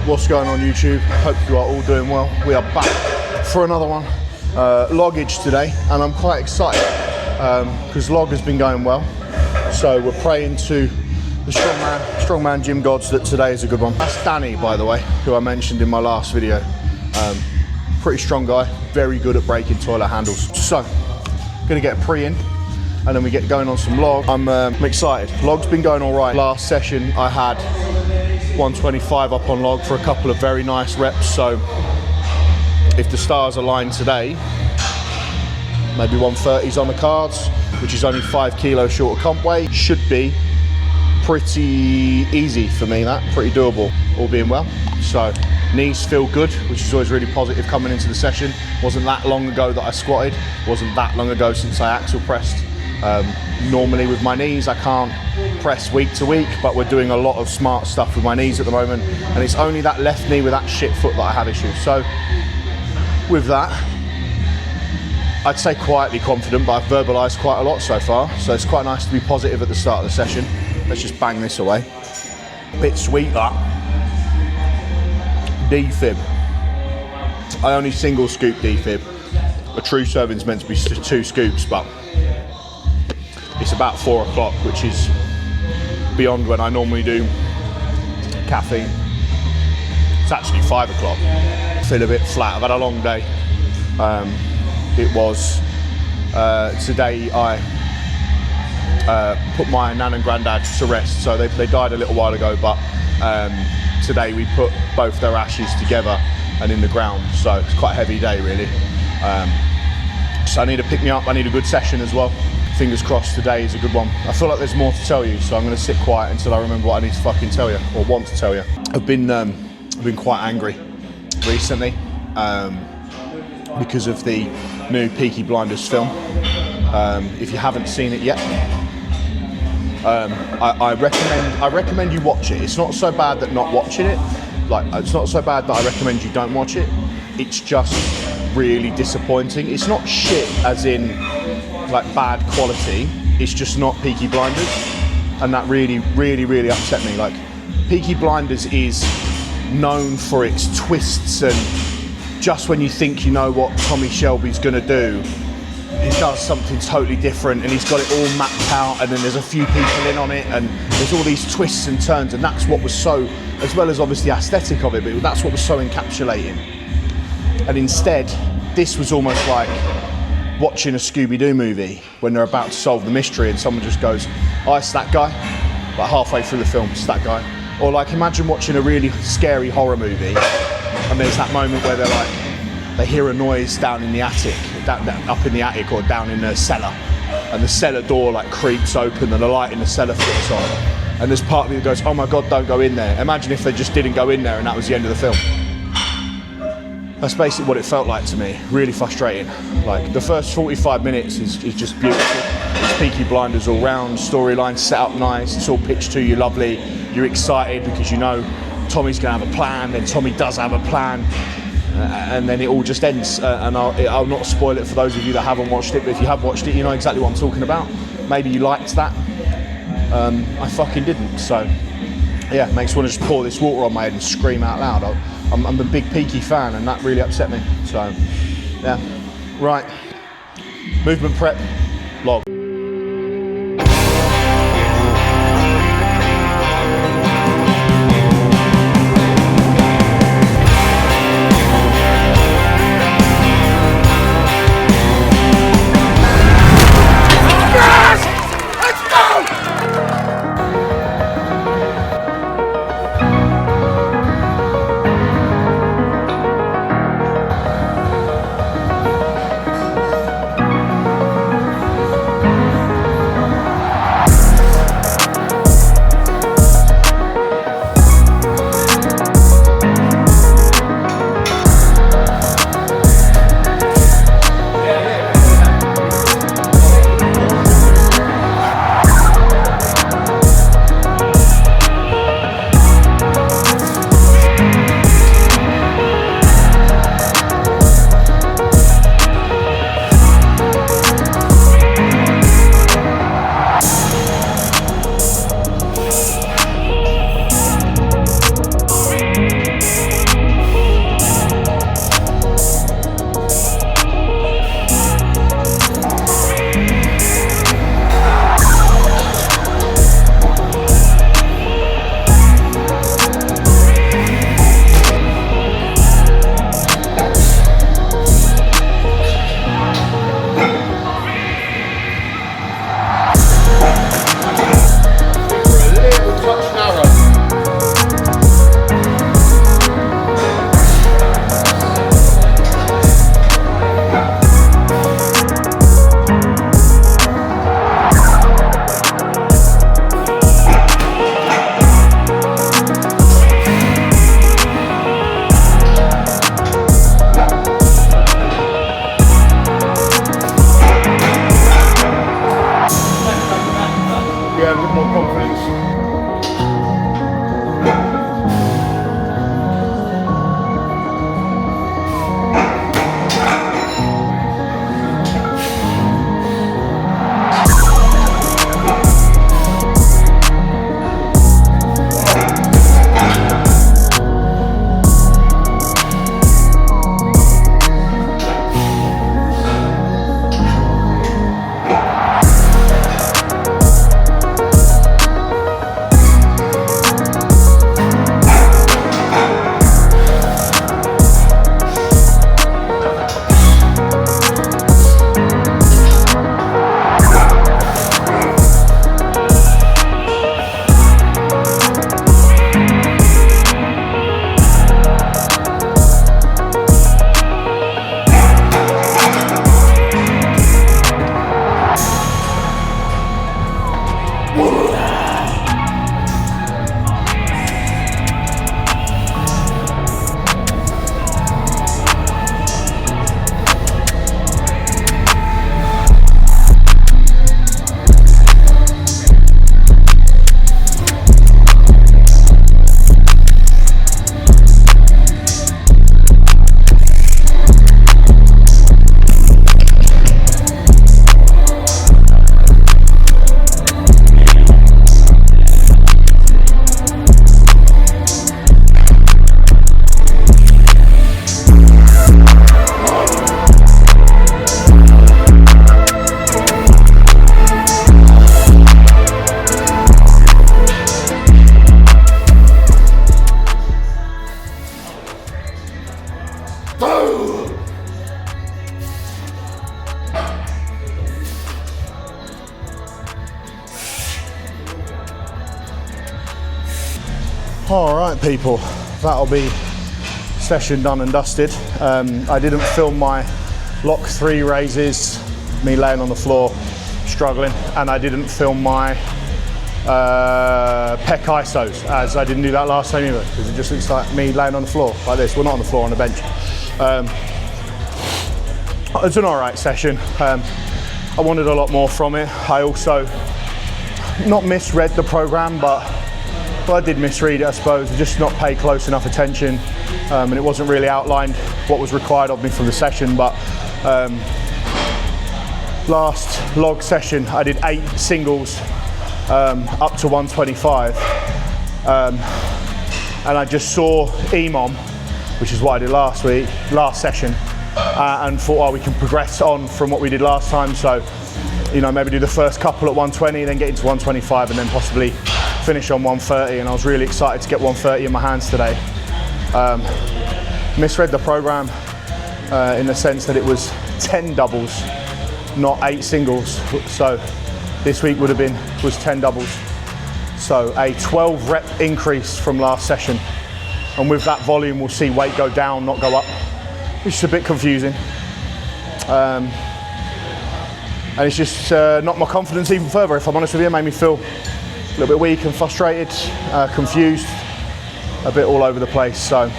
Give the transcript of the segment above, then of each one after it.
What's going on YouTube? Hope you are all doing well. We are back for another one. Loggage today, and I'm quite excited because log has been going well. So we're praying to the strongman gym gods that today is a good one. That's Danny, by the way, who I mentioned in my last video. Pretty strong guy, very good at breaking toilet handles. So, gonna get a pre in, and then we get going on some log. I'm excited. Log's been going all right. Last session I had 125 up on log for a couple of very nice reps. So if the stars align today, maybe 130's on the cards, which is only 5 kilos short of comp weight. Should be pretty easy for me, that pretty doable, all being well. So knees feel good, which is always really positive coming into the session. Wasn't that long ago that I squatted, wasn't that long ago since I axle pressed. Normally with my knees I can't press week to week, but we're doing a lot of smart stuff with my knees at the moment, and it's only that left knee with that shit foot that I have issues. So with that, I'd say quietly confident, but I've verbalised quite a lot so far, so it's quite nice to be positive at the start of the session. Let's just bang this away. Bit sweet that. D-fib. I only single scoop D-fib. A true serving's meant to be 2 scoops, but it's about 4 o'clock, which is beyond when I normally do caffeine. It's actually 5 o'clock. I feel a bit flat. I've had a long day. It was today I put my nan and granddad to rest. So they died a little while ago, but today we put both their ashes together and in the ground. So it's quite a heavy day, really. So I need to pick me up. I need a good session as well. Fingers crossed today is a good one. I feel like there's more to tell you, so I'm going to sit quiet until I remember what I need to fucking tell you, or want to tell you. I've been quite angry recently because of the new Peaky Blinders film. If you haven't seen it yet, I recommend you watch it. It's not so bad that not watching it, like it's not so bad that I recommend you don't watch it. It's just really disappointing. It's not shit as in like bad quality, it's just not Peaky Blinders, and that really upset me. Like, Peaky Blinders is known for its twists, and just when you think you know what Tommy Shelby's gonna do, he does something totally different, and he's got it all mapped out, and then there's a few people in on it, and there's all these twists and turns, and that's what was so, as well as obviously the aesthetic of it, but that's what was so encapsulating. And instead, this was almost like watching a Scooby-Doo movie when they're about to solve the mystery and someone just goes, oh, it's that guy, like halfway through the film, it's that guy. Or like, imagine watching a really scary horror movie and there's that moment where they're like, they hear a noise down in the attic, up in the attic or down in the cellar, and the cellar door like creaks open and the light in the cellar flips on, and there's part of me that goes, oh my God, don't go in there. Imagine if they just didn't go in there and that was the end of the film. That's basically what it felt like to me. Really frustrating. Like, the first 45 minutes is just beautiful. It's Peaky Blinders all round, storyline set up nice, it's all pitched to you lovely. You're excited because you know Tommy's gonna have a plan, then Tommy does have a plan, and then it all just ends. And I'll not spoil it for those of you that haven't watched it, but if you have watched it, you know exactly what I'm talking about. Maybe you liked that. I fucking didn't, so yeah, makes me want to just pour this water on my head and scream out loud. I'm a big Peaky fan, and that really upset me. So, yeah. Right. Movement prep, log. people, that'll be session done and dusted. I didn't film my lock 3 raises, me laying on the floor struggling, and I didn't film my pec isos, as I didn't do that last time either, because it just looks like me laying on the floor like this. Well, not on the floor, on the bench. It's an alright session. I wanted a lot more from it. I also not misread the program, but I did misread it, I suppose. I just not paid close enough attention, and it wasn't really outlined what was required of me for the session. But last log session, I did 8 singles up to 125, and I just saw EMOM, which is what I did last session, and thought, oh, we can progress on from what we did last time. So, you know, maybe do the first couple at 120, then get into 125, and then possibly finish on 130. And I was really excited to get 130 in my hands today. Misread the program in the sense that it was 10 doubles, not 8 singles. So this week was 10 doubles. So a 12 rep increase from last session. And with that volume, we'll see weight go down, not go up, which is a bit confusing. And it's just knocked my confidence even further, if I'm honest with you. It made me feel a little bit weak and frustrated, confused, a bit all over the place. So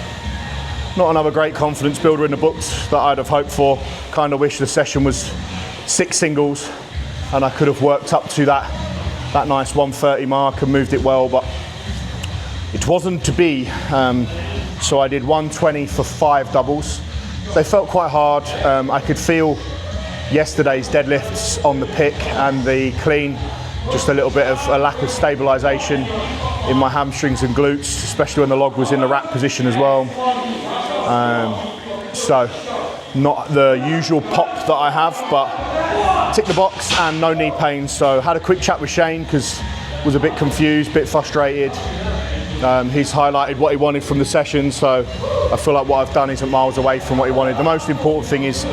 not another great confidence builder in the books that I'd have hoped for. Kind of wish the session was 6 singles and I could have worked up to that nice 130 mark and moved it well, but it wasn't to be. So I did 120 for 5 doubles. They felt quite hard. I could feel yesterday's deadlifts on the pick and the clean, just a little bit of a lack of stabilization in my hamstrings and glutes, especially when the log was in the rack position as well. So not the usual pop that I have, but tick the box and no knee pain. So had a quick chat with Shane because was a bit confused, a bit frustrated. He's highlighted what he wanted from the session, so I feel like what I've done isn't miles away from what he wanted. The most important thing is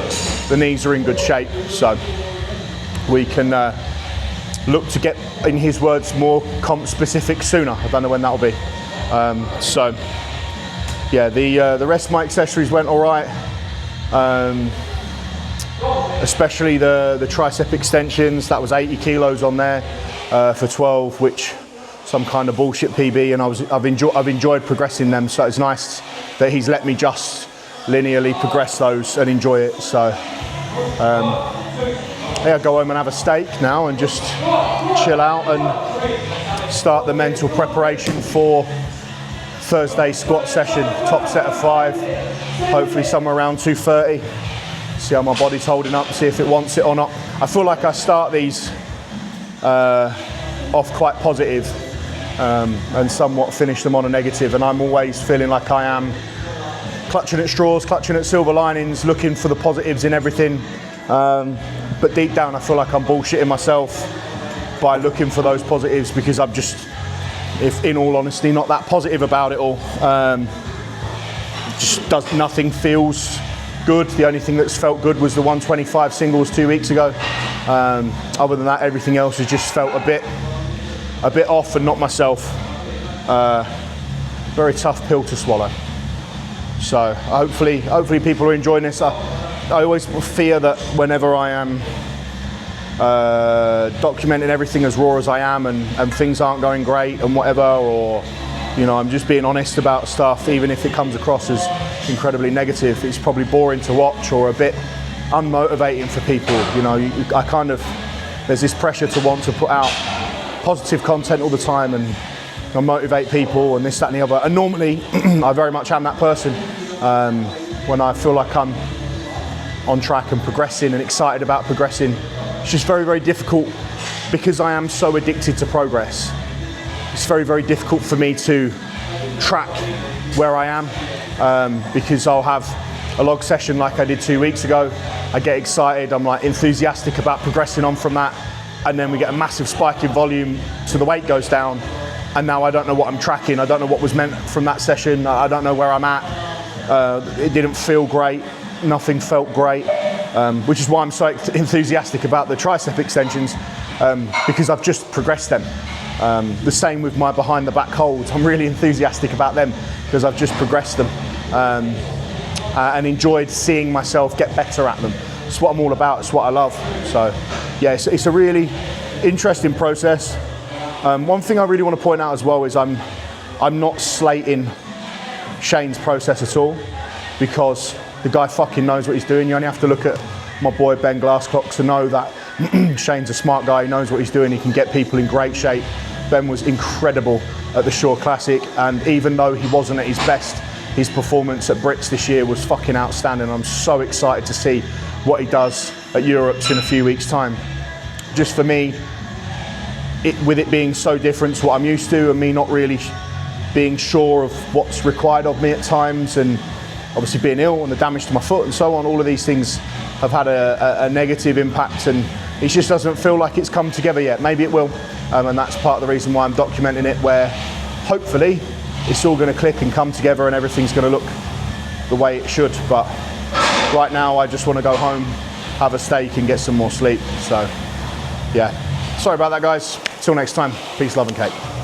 the knees are in good shape, so we can look to get, in his words, more comp specific sooner. I don't know when that'll be. So yeah, the rest of my accessories went all right, especially the tricep extensions. That was 80 kilos on there for 12, which some kind of bullshit PB, and I've enjoyed progressing them. So it's nice that he's let me just linearly progress those and enjoy it. So yeah, go home and have a steak now and just chill out and start the mental preparation for Thursday squat session. Top set of 5, hopefully somewhere around 230. See how my body's holding up, see if it wants it or not. I feel like I start these off quite positive and somewhat finish them on a negative, and I'm always feeling like I am clutching at straws, clutching at silver linings, looking for the positives in everything, but deep down I feel like I'm bullshitting myself by looking for those positives, because I'm just, if in all honesty, not that positive about it all. Nothing feels good. The only thing that's felt good was the 125 singles 2 weeks ago. Other than that, everything else has just felt a bit off and not myself. Very tough pill to swallow. So hopefully people are enjoying this. I always fear that whenever I am documenting everything as raw as I am, and things aren't going great and whatever, or you know, I'm just being honest about stuff, even if it comes across as incredibly negative, it's probably boring to watch or a bit unmotivating for people. You know, there's this pressure to want to put out positive content all the time and motivate people and this, that and the other. And normally, I very much am that person. When I feel like I'm on track and progressing and excited about progressing, it's just very, very difficult because I am so addicted to progress. It's very, very difficult for me to track where I am because I'll have a log session like I did 2 weeks ago. I get excited, I'm like enthusiastic about progressing on from that, and then we get a massive spike in volume, so the weight goes down, and now I don't know what I'm tracking. I don't know what was meant from that session. I don't know where I'm at. It didn't feel great. Nothing felt great, which is why I'm so enthusiastic about the tricep extensions, because I've just progressed them. The same with my behind the back holds. I'm really enthusiastic about them because I've just progressed them and enjoyed seeing myself get better at them. It's what I'm all about, it's what I love. So yeah, it's a really interesting process. One thing I really want to point out as well is I'm not slating Shane's process at all, because the guy fucking knows what he's doing. You only have to look at my boy Ben Glasscock to know that Shane's a smart guy, he knows what he's doing, he can get people in great shape. Ben was incredible at the Shore Classic, and even though he wasn't at his best, his performance at Brits this year was fucking outstanding. I'm so excited to see what he does at Europe's in a few weeks' time. Just for me, with it being so different to what I'm used to, and me not really being sure of what's required of me at times, and obviously being ill and the damage to my foot and so on, all of these things have had a negative impact, and it just doesn't feel like it's come together yet. Maybe it will, and that's part of the reason why I'm documenting it, where hopefully it's all going to click and come together and everything's going to look the way it should. But right now I just want to go home, have a steak and get some more sleep. So yeah, sorry about that guys. Till next time, peace, love and cake.